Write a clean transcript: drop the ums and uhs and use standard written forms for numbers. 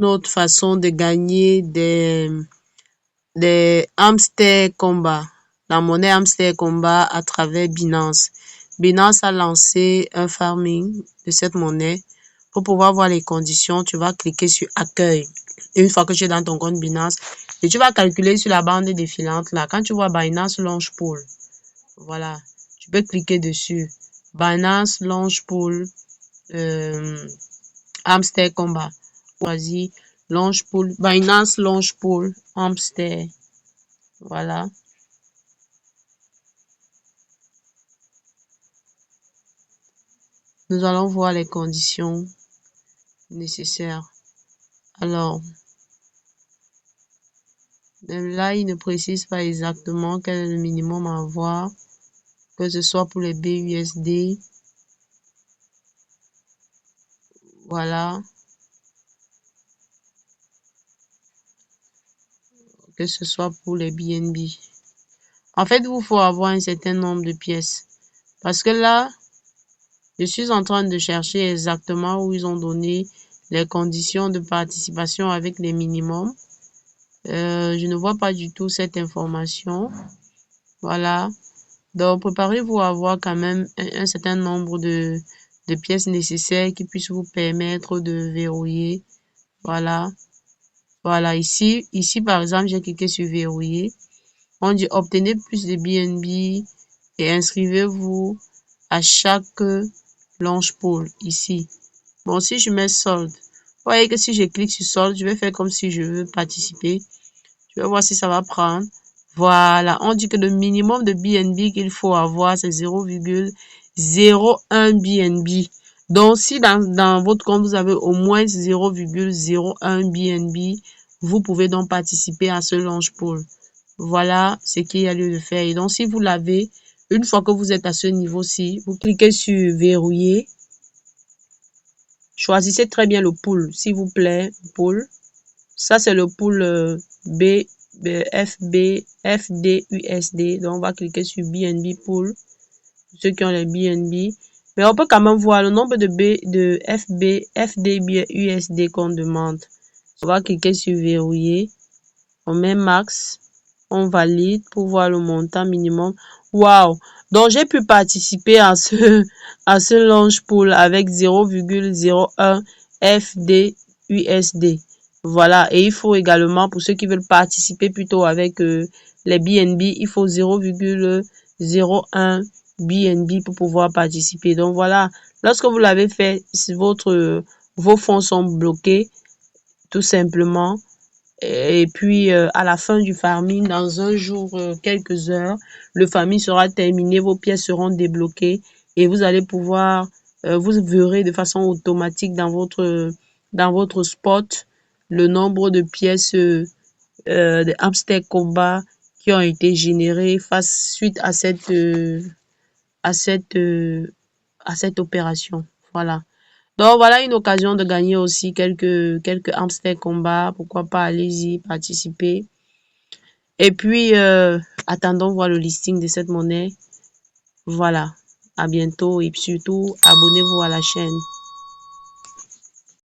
Une autre façon de gagner des hamster combat, la monnaie hamster combat à travers Binance. Binance a lancé un farming de cette monnaie. Pour pouvoir voir les conditions, tu vas cliquer sur accueil. Une fois que tu es dans ton compte Binance, et tu vas calculer sur la bande défilante là. Quand tu vois Binance Launch Pool, voilà, tu peux cliquer dessus. Binance Launch Pool, hamster combat. Choisis Launch Pool, Binance Launch Pool, hamster. Voilà. Nous allons voir les conditions nécessaires. Alors, même là, il ne précise pas exactement quel est le minimum à avoir, que ce soit pour les BUSD. Voilà. Que ce soit pour les BNB. En fait, il faut avoir un certain nombre de pièces. Parce que là, je suis en train de chercher exactement où ils ont donné les conditions de participation avec les minimums. Je ne vois pas du tout cette information. Voilà. Donc, préparez-vous à avoir quand même un certain nombre de pièces nécessaires qui puissent vous permettre de verrouiller. Voilà. Voilà. Ici, par exemple, j'ai cliqué sur verrouiller. On dit obtenez plus de BNB et inscrivez-vous à chaque launch pool ici. Bon, si je mets solde, vous voyez que si je clique sur solde, je vais faire comme si je veux participer. Je vais voir si ça va prendre. Voilà, on dit que le minimum de BNB qu'il faut avoir, c'est 0,01 BNB. Donc, si dans votre compte, vous avez au moins 0,01 BNB, vous pouvez donc participer à ce launch pool. Voilà ce qu'il y a lieu de faire. Et donc, si vous l'avez, une fois que vous êtes à ce niveau-ci, vous cliquez sur verrouiller. Choisissez très bien le pool, s'il vous plaît, pool. Ça, c'est le pool FDUSD. Donc, on va cliquer sur BNB pool, ceux qui ont les BNB. Mais on peut quand même voir le nombre de FDUSD qu'on demande. On va cliquer sur verrouiller. On met max. On valide pour voir le montant minimum. Waouh! Donc, j'ai pu participer à ce launch pool avec 0,01 FDUSD. Voilà. Et il faut également, pour ceux qui veulent participer plutôt avec les BNB, il faut 0,01 BNB pour pouvoir participer. Donc, voilà. Lorsque vous l'avez fait, vos fonds sont bloqués, tout simplement. Et puis, à la fin du farming, dans un jour, quelques heures, le farming sera terminé, vos pièces seront débloquées et vous allez pouvoir, vous verrez de façon automatique dans votre spot le nombre de pièces de hamster combat qui ont été générées suite à cette opération. Voilà. Donc voilà une occasion de gagner aussi quelques hamster combats. Pourquoi pas, allez-y, participer. Et puis, attendons voir le listing de cette monnaie. Voilà. À bientôt et surtout, abonnez-vous à la chaîne.